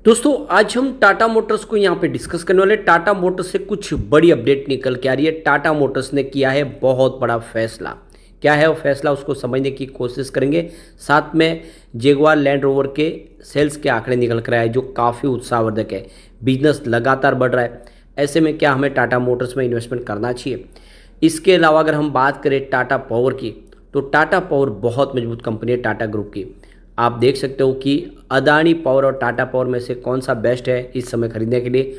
दोस्तों आज हम टाटा मोटर्स को यहाँ पे डिस्कस करने वाले। टाटा मोटर्स से कुछ बड़ी अपडेट निकल के आ रही है। टाटा मोटर्स ने किया है बहुत बड़ा फैसला। क्या है वो फैसला, उसको समझने की कोशिश करेंगे। साथ में जगुआर लैंड रोवर के सेल्स के आंकड़े निकल कर आए जो काफ़ी उत्साहवर्धक है। बिजनेस लगातार बढ़ रहा है। ऐसे में क्या हमें टाटा मोटर्स में इन्वेस्टमेंट करना चाहिए? इसके अलावा अगर हम बात करें टाटा पावर की, तो टाटा पावर बहुत मजबूत कंपनी है टाटा ग्रुप की। आप देख सकते हो कि अदानी पावर और टाटा पावर में से कौन सा बेस्ट है इस समय खरीदने के लिए।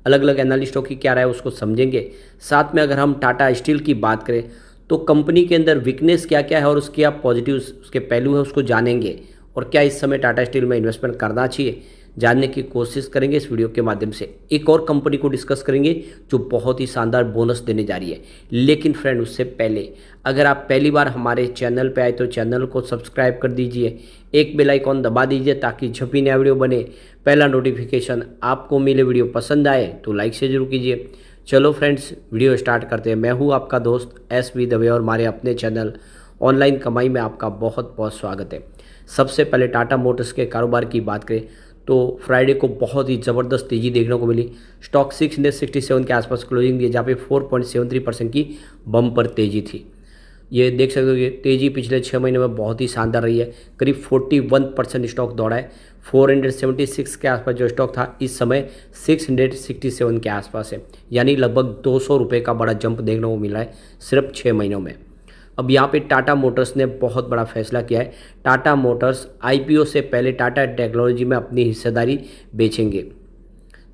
अलग अलग एनालिस्टों की क्या राय है उसको समझेंगे। साथ में अगर हम टाटा स्टील की बात करें तो कंपनी के अंदर वीकनेस क्या क्या है और उसके आप पॉजिटिव उसके पहलू है उसको जानेंगे। और क्या इस समय टाटा स्टील में इन्वेस्टमेंट करना चाहिए, जानने की कोशिश करेंगे इस वीडियो के माध्यम से। एक और कंपनी को डिस्कस करेंगे जो बहुत ही शानदार बोनस देने जा रही है। लेकिन फ्रेंड उससे पहले अगर आप पहली बार हमारे चैनल पे आए तो चैनल को सब्सक्राइब कर दीजिए, एक बेल आइकॉन दबा दीजिए ताकि जब भी नया वीडियो बने पहला नोटिफिकेशन आपको मिले। वीडियो पसंद आए तो लाइक से जरूर कीजिए। चलो फ्रेंड्स वीडियो स्टार्ट करते हैं। मैं हूँ आपका दोस्त SV दवे और हमारे अपने चैनल ऑनलाइन कमाई में आपका बहुत बहुत स्वागत है। सबसे पहले टाटा मोटर्स के कारोबार की बात करें तो फ्राइडे को बहुत ही ज़बरदस्त तेज़ी देखने को मिली। स्टॉक 667 के आसपास क्लोजिंग दिए जहाँ पे 4.73% की बम्पर तेज़ी थी। ये देख सकते हो कि तेज़ी पिछले 6 महीने में बहुत ही शानदार रही है। करीब 41% स्टॉक दौड़ा है। 476 के आसपास जो स्टॉक था इस समय 667 के आसपास है, यानी लगभग 200 रुपये का बड़ा जंप देखने को मिला है सिर्फ 6 महीनों में। अब यहाँ पे टाटा मोटर्स ने बहुत बड़ा फैसला किया है। टाटा मोटर्स IPO से पहले टाटा टेक्नोलॉजी में अपनी हिस्सेदारी बेचेंगे।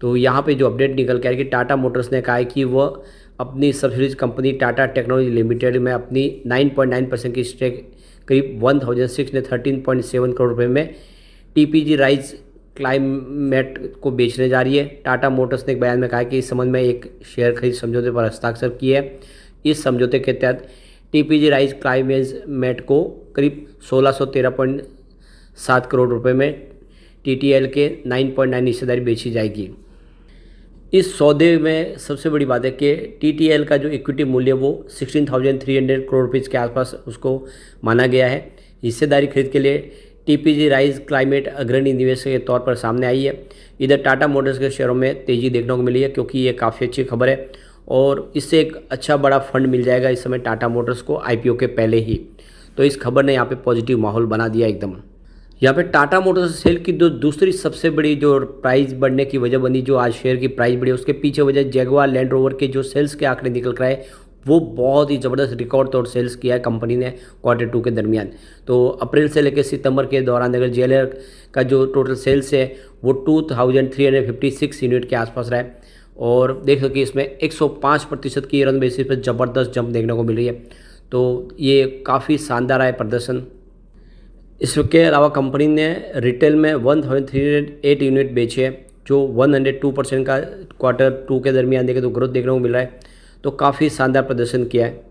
तो यहाँ पे जो अपडेट निकल के आ रही है कि टाटा मोटर्स ने कहा है कि वह अपनी subsidies company Tata technology limited में अपनी 9.9% की स्टेक करीब 1613.7 करोड़ रुपये में TPG राइज क्लाइमेट को बेचने जा रही है। टाटा मोटर्स ने एक बयान में कहा कि इस संबंध में एक शेयर खरीद समझौते पर हस्ताक्षर किए है। इस समझौते के तहत TPG राइज क्लाइमेट को करीब 1613.7 करोड़ रुपए में TTL के 9.9 हिस्सेदारी बेची जाएगी। इस सौदे में सबसे बड़ी बात है कि TTL का जो इक्विटी मूल्य वो 16,300 करोड़ रुपीज़ के आसपास उसको माना गया है। हिस्सेदारी खरीद के लिए TPG राइज क्लाइमेट अग्रणी निवेश के तौर पर सामने आई है। इधर टाटा मोटर्स के शेयरों में तेज़ी देखने को मिली है क्योंकि ये काफ़ी अच्छी खबर है और इससे एक अच्छा बड़ा फंड मिल जाएगा इस समय टाटा मोटर्स को IPO के पहले ही। तो इस खबर ने यहाँ पे पॉजिटिव माहौल बना दिया एकदम। यहाँ पे टाटा मोटर्स सेल की दूसरी सबसे बड़ी जो प्राइस बढ़ने की वजह बनी, जो आज शेयर की प्राइस बढ़ी, उसके पीछे वजह जगुआर लैंड रोवर के जो सेल्स के आंकड़े निकल कर आए वो बहुत ही ज़बरदस्त रिकॉर्ड तोड़ सेल्स किया है कंपनी ने Q2 के दरमियान। तो अप्रैल से लेकर सितंबर के दौरान अगर JLR का जो टोटल सेल्स है वो 2356 यूनिट के आसपास रहा है और देख सकते इसमें 105% की रन बेसिस पर ज़बरदस्त जंप देखने को मिल रही है। तो ये काफ़ी शानदार है प्रदर्शन। इसके अलावा कंपनी ने रिटेल में 1308 यूनिट बेचे हैं जो 102% का Q2 के दरमियान देखें तो ग्रोथ देखने को मिल रहा है। तो काफ़ी शानदार प्रदर्शन किया है।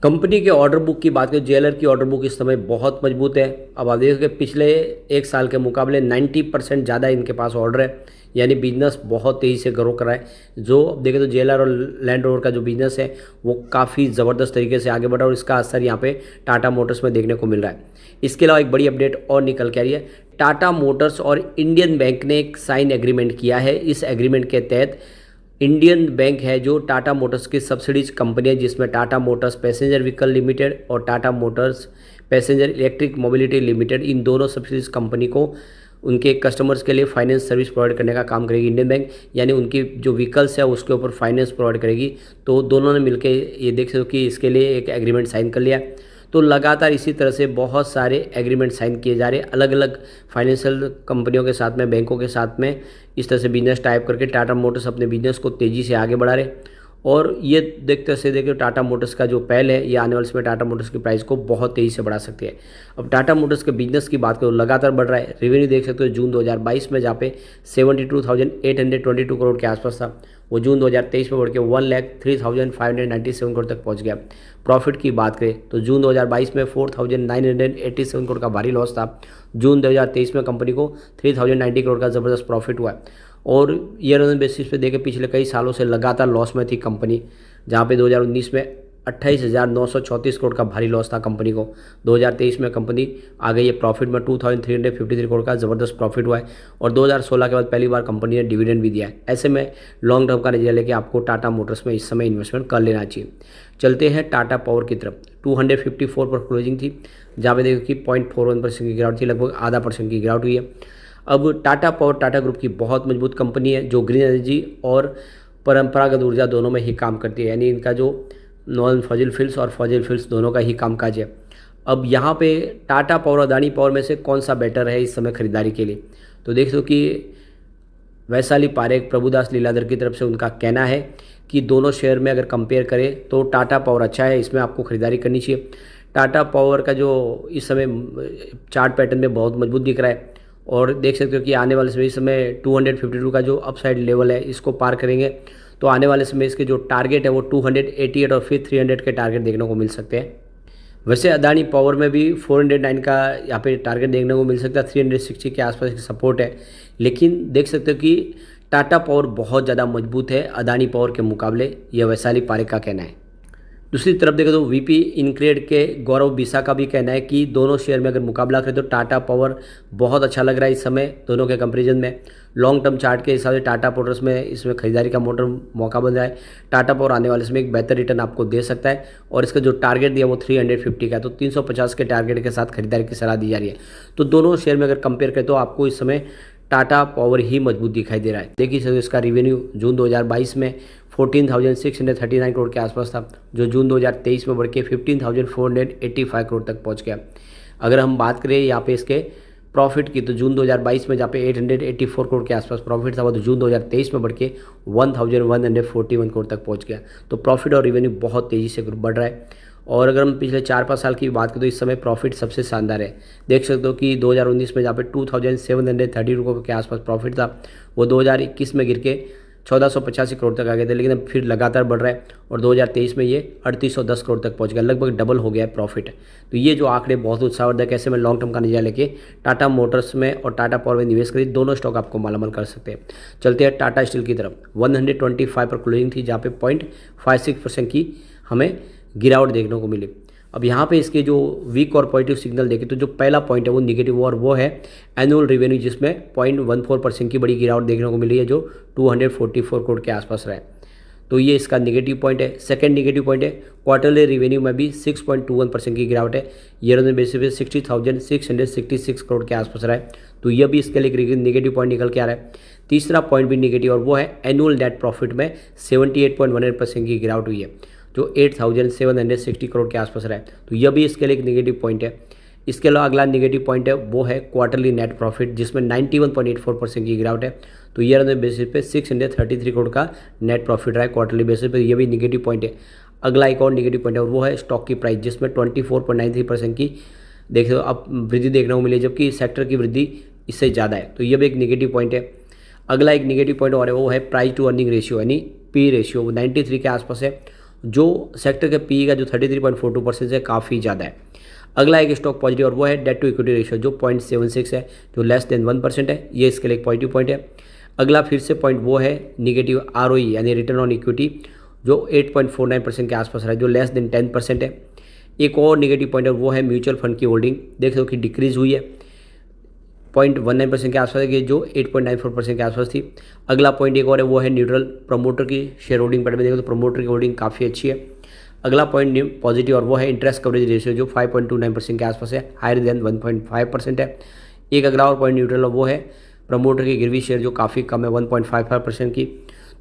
कंपनी के ऑर्डर बुक की बात करें, JLR की ऑर्डर बुक इस समय बहुत मजबूत है। अब आप देखोगे पिछले एक साल के मुकाबले 90% ज़्यादा इनके पास ऑर्डर है, यानी बिजनेस बहुत तेज़ी से ग्रो कर रहा है। जो अब देखें तो JLR और लैंड रोवर का जो बिजनेस है वो काफ़ी ज़बरदस्त तरीके से आगे बढ़ा और इसका असर यहाँ पे टाटा मोटर्स में देखने को मिल रहा है। इसके अलावा एक बड़ी अपडेट और निकल के आ रही है। टाटा मोटर्स और इंडियन बैंक ने एक साइन एग्रीमेंट किया है। इस एग्रीमेंट के तहत इंडियन बैंक है जो टाटा मोटर्स की सब्सिडीज कंपनी है, जिसमें Tata motors passenger vehicle limited और Tata motors passenger electric mobility limited, इन दोनों सब्सिडीज कंपनी को उनके कस्टमर्स के लिए फाइनेंस सर्विस प्रोवाइड करने का काम करेगी इंडियन बैंक, यानी उनकी जो व्हीकल्स है उसके ऊपर फाइनेंस प्रोवाइड करेगी। तो दोनों ने मिलकर ये देख सकते हो कि इसके लिए एक एग्रीमेंट साइन कर लिया। तो लगातार इसी तरह से बहुत सारे एग्रीमेंट साइन किए जा रहे हैं अलग अलग फाइनेंशियल कंपनियों के साथ में, बैंकों के साथ में। इस तरह से बिजनेस टाइप करके टाटा मोटर्स अपने बिजनेस को तेज़ी से आगे बढ़ा रहे और ये देखते से देखते टाटा मोटर्स का जो पहल है ये आने वाले समय टाटा मोटर्स की प्राइस को बहुत तेज़ी से बढ़ा सकती है। अब टाटा मोटर्स के बिजनेस की बात करो लगातार बढ़ रहा है। रेवेन्यू देख सकते हो जून 2022 में जहाँ पे 72,822 करोड़ के आसपास था, वो जून 2023 में बढ़ के 1,03,597 करोड़ तक पहुँच गया। प्रॉफिट की बात करें तो जून 2022 में 4,987 करोड़ का भारी लॉस था। जून 2023 में कंपनी को 3,090 करोड़ का ज़बरदस्त प्रॉफिट हुआ और ईयर ऑन बेसिस पे देखें पिछले कई सालों से लगातार लॉस में थी कंपनी, जहाँ पे 2019 में 28,934 करोड़ का भारी लॉस था कंपनी को। 2023 में कंपनी आ गई है प्रॉफिट में 2,353 करोड़ का ज़बरदस्त प्रॉफिट हुआ है और 2016 के बाद पहली बार कंपनी ने डिविडेंड भी दिया है। ऐसे में लॉन्ग टर्म का नजरिया लेके आपको टाटा मोटर्स में इस समय इन्वेस्टमेंट कर लेना चाहिए। चलते हैं टाटा पावर की तरफ। 254 पर क्लोजिंग थी, जहाँ पे देखो कि 0.41% की गिरावट थी, लगभग आधा % की गिरावट हुई है। अब टाटा पावर टाटा ग्रुप की बहुत मजबूत कंपनी है जो ग्रीन एनर्जी और परंपरागत ऊर्जा दोनों में ही काम करती है, यानी इनका जो नॉन फॉजिल फ्यूल्स और फॉजिल फ्यूल्स दोनों का ही कामकाज है। अब यहाँ पे टाटा पावर और अदानी पावर में से कौन सा बेटर है इस समय खरीदारी के लिए, तो देख लो कि वैशाली पारेख प्रभुदास लीलाधर की तरफ से उनका कहना है कि दोनों शेयर में अगर कंपेयर करें तो टाटा पावर अच्छा है, इसमें आपको खरीदारी करनी चाहिए। टाटा पावर का जो इस समय चार्ट पैटर्न में बहुत मजबूत दिख रहा है और देख सकते हो कि आने वाले समय इस समय 252 का जो अपसाइड लेवल है इसको पार करेंगे तो आने वाले समय इसके जो टारगेट है वो 288 और फिर 300 के टारगेट देखने को मिल सकते हैं। वैसे अदानी पावर में भी 409 का यहाँ पे टारगेट देखने को मिल सकता है, 360 के आसपास की सपोर्ट है, लेकिन देख सकते हो कि टाटा पावर बहुत ज़्यादा मजबूत है अदानी पावर के मुकाबले, यह वैशाली पारेख का कहना है। दूसरी तरफ देखें तो वीपी इनक्रेड के गौरव बिसा का भी कहना है कि दोनों शेयर में अगर मुकाबला करें तो टाटा पावर बहुत अच्छा लग रहा है इस समय दोनों के कंपैरिजन में। लॉन्ग टर्म चार्ट के हिसाब से टाटा पावर्स में इसमें खरीदारी का मौका बन रहा है। टाटा पावर आने वाले समय एक बेहतर रिटर्न आपको दे सकता है और इसका जो टारगेट दिया वो 350 का है, तो 350 के टारगेट के साथ खरीदारी की सलाह दी जा रही है। तो दोनों शेयर में अगर कंपेयर करें तो आपको इस समय टाटा पावर ही मजबूत दिखाई दे रहा है। देखिए सर, इसका रेवेन्यू जून 2022 में 14,639 करोड़ के आसपास था, जो जून 2023 में बढ़ के 15,485 करोड़ तक पहुंच गया। अगर हम बात करें यहाँ पे इसके प्रॉफिट की तो जून 2022 में जहाँ पे 884 करोड़ के आसपास प्रॉफिट था वो तो जून 2023 में बढ़ के 1,141 करोड़ तक पहुँच गया। तो प्रॉफिट और रेवेन्यू बहुत तेज़ी से बढ़ रहा है। और अगर हम पिछले 4-5 साल की बात करें तो इस समय प्रॉफिट सबसे शानदार है। देख सकते हो कि 2019 में जहाँ पे 2,730 रुपये के आसपास प्रॉफिट था वो 2021 में गिर के 1,485 करोड़ तक आ गए थे, लेकिन अब फिर लगातार बढ़ रहा है और 2023 में ये 3,810 करोड़ तक पहुंच गया, लगभग डबल हो गया है प्रॉफिट। तो ये जो आंकड़े बहुत उत्साहवर्धक है। ऐसे में लॉन्ग टर्म का नजरिया लेके टाटा मोटर्स में और टाटा पावर में निवेश करिए, दोनों स्टॉक आपको मालामाल कर सकते हैं। चलते हैं टाटा स्टील की तरफ। 125 पर क्लोजिंग थी, जहाँ पे 0.56% की हमें गिरावट देखने को मिली। अब यहाँ पे इसके जो वीक और पॉजिटिव सिग्नल देखें तो जो पहला पॉइंट है वो निगेटिव और वो है एनुअल रेवेन्यू, जिसमें 0.14% की बड़ी गिरावट देखने को मिली है, जो 244 करोड़ के आसपास रहा है। तो ये इसका निगेटिव पॉइंट है। सेकंड निगेटिव पॉइंट है क्वार्टरली रेवेन्यू में भी 6.21% की गिरावट है, ईयर ऑन बेसिस पे 60,666 करोड़ के आसपास रहा है। तो यह भी इसके लिए एक निगेटिव पॉइंट निकल के आ रहा है। तीसरा पॉइंट भी निगेटिव और वो है एनुअल नेट प्रॉफिट में 78.18% की गिरावट हुई है, जो 8,760 करोड़ के आसपास रहा है। तो यह भी इसके लिए एक निगेटिव पॉइंट है। इसके अलावा अगला निगेटिव पॉइंट है वो है क्वार्टरली नेट प्रॉफिट, जिसमें 91.84% की गिरावट है। तो ईयर ऑन बेसिस पे 633 करोड़ का नेट प्रॉफिट रहा है क्वार्टरली बेसिस पे, यह भी निगेटिव पॉइंट है। अगला एक और निगेटिव पॉइंट है और वो है स्टॉक की प्राइस, जिसमें 24.93% की देखो अब वृद्धि देखने को मिली है, जबकि सेक्टर की वृद्धि इससे ज़्यादा है। तो यह भी एक निगेटिव पॉइंट है। अगला एक निगेटिव पॉइंट और है वो है प्राइस टू अर्निंग रेशियो, यानी पी रेशियो, वो 93 के आसपास है, जो सेक्टर के पी का जो 33.42% है काफ़ी ज़्यादा है। अगला एक स्टॉक पॉजिटिव और वो है डेट टू इक्विटी रेशियो, जो 0.76 है, जो लेस देन 1% है, ये इसके लिए एक पॉजिटिव पॉइंट है। अगला फिर से पॉइंट वो है निगेटिव आरओई, यानी रिटर्न ऑन इक्विटी, जो 8.49% के आसपास रहा है, जो लेस देन 10% है। एक और निगेटिव पॉइंट है वो है म्यूचुअल फंड की होल्डिंग, देख लो कि डिक्रीज हुई है 0.19% के आसपास है, जो 8.94% के आसपास थी। अगला पॉइंट एक और है वो है न्यूट्रल प्रमोटर की शेयर होल्डिंग पैटर्न में देखो तो प्रमोटर की होल्डिंग काफ़ी अच्छी है। अगला पॉइंट पॉजिटिव और वो है इंटरेस्ट कवरेज रेशियो, जो 5.29% के आसपास है, हायर देन 1.5% है। एक अगला और पॉइंट न्यूट्रल वो है प्रमोटर की गिरवी शेयर, जो काफ़ी कम है 1.55% की।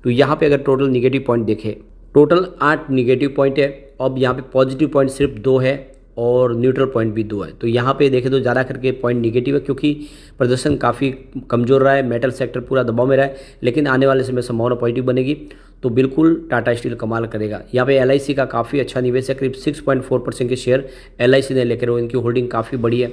तो यहाँ पे अगर टोटल निगेटिव पॉइंट देखें, टोटल 8 निगेटिव पॉइंट है। अब यहाँ पे पॉजिटिव पॉइंट सिर्फ 2 है और न्यूट्रल पॉइंट भी 2 है। तो यहाँ पे देखें तो ज़्यादा करके पॉइंट निगेटिव है, क्योंकि प्रदर्शन काफ़ी कमज़ोर रहा है, मेटल सेक्टर पूरा दबाव में रहा है, लेकिन आने वाले समय संभावना पॉजिटिव बनेगी तो बिल्कुल टाटा स्टील कमाल करेगा। यहाँ पे LIC का काफ़ी अच्छा निवेश है, करीब 6.4% के शेयर LIC ने लेकर, इनकी होल्डिंग काफ़ी बड़ी है।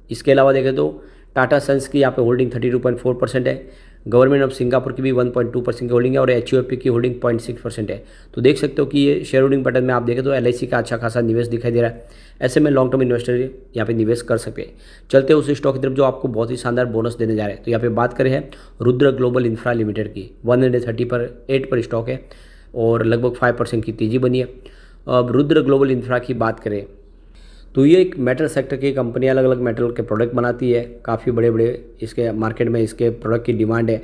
इसके अलावा देखें तो टाटा सन्स की यहाँ पे होल्डिंग 32.4% है, गवर्नमेंट ऑफ सिंगापुर की भी 1.2% की होल्डिंग है और HUFP की होल्डिंग 0.6% है। तो देख सकते हो कि ये शेयर होल्डिंग पैटर्न में आप देखें तो LIC का अच्छा खासा निवेश दिखाई दे रहा है। ऐसे में लॉन्ग टर्म इन्वेस्टर यहाँ पे निवेश कर सकते हैं। चलते हैं उस स्टॉक की तरफ जो आपको बहुत ही शानदार बोनस देने जा रहे हैं। तो यहाँ पे बात करें है रुद्र ग्लोबल इंफ्रा लिमिटेड की, 130 पर 8 पर स्टॉक है और लगभग 5% की तेजी बनी है। अब रुद्र ग्लोबल इंफ्रा की बात करें तो ये एक मेटल सेक्टर की कंपनी, अलग अलग मेटल के प्रोडक्ट बनाती है। काफ़ी बड़े बड़े इसके मार्केट में इसके प्रोडक्ट की डिमांड है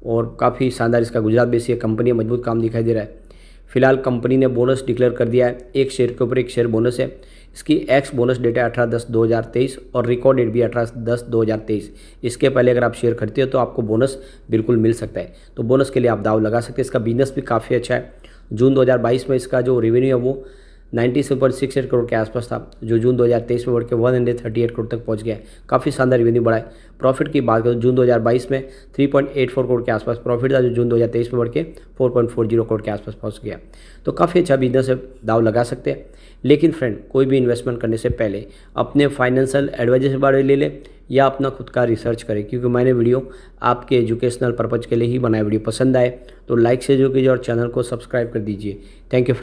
और काफ़ी शानदार इसका गुजरात बेस्ड ये कंपनी है, मजबूत काम दिखाई दे रहा है। फिलहाल कंपनी ने बोनस डिक्लेयर कर दिया है, एक शेयर के ऊपर एक शेयर बोनस है। इसकी एक्स बोनस डेट है 18/10/2023 और रिकॉर्ड डेट भी 18/10/2023। इसके पहले अगर आप शेयर खरीदते हो तो आपको बोनस बिल्कुल मिल सकता है, तो बोनस के लिए आप दाव लगा सकते हैं। इसका बिजनेस भी काफ़ी अच्छा है। जून 2022 में इसका जो रेवेन्यू है वो 97.68 करोड़ के आसपास था, जो जून 2023 में बढ़ के 138 करोड़ तक पहुंच गया है। काफ़ी शानदार रेवेन्यू बढ़ा है। प्रॉफिट की बात करें तो जून 2022 में 3.84 करोड़ के आसपास प्रॉफिट था, जो जून 2023 में बढ़ के 4.40 करोड़ के आसपास पहुंच गया। तो काफ़ी अच्छा बिजनेस है, दाव लगा सकते हैं। लेकिन फ्रेंड, कोई भी इन्वेस्टमेंट करने से पहले अपने फाइनेंशियल एडवाइजर से बारे ले ले या अपना खुद का रिसर्च करें, क्योंकि मैंने वीडियो आपके एजुकेशनल पर्पज़ के लिए ही बनाया। वीडियो पसंद आए तो लाइक से जो कीजिए और चैनल को सब्सक्राइब कर दीजिए। Thank you.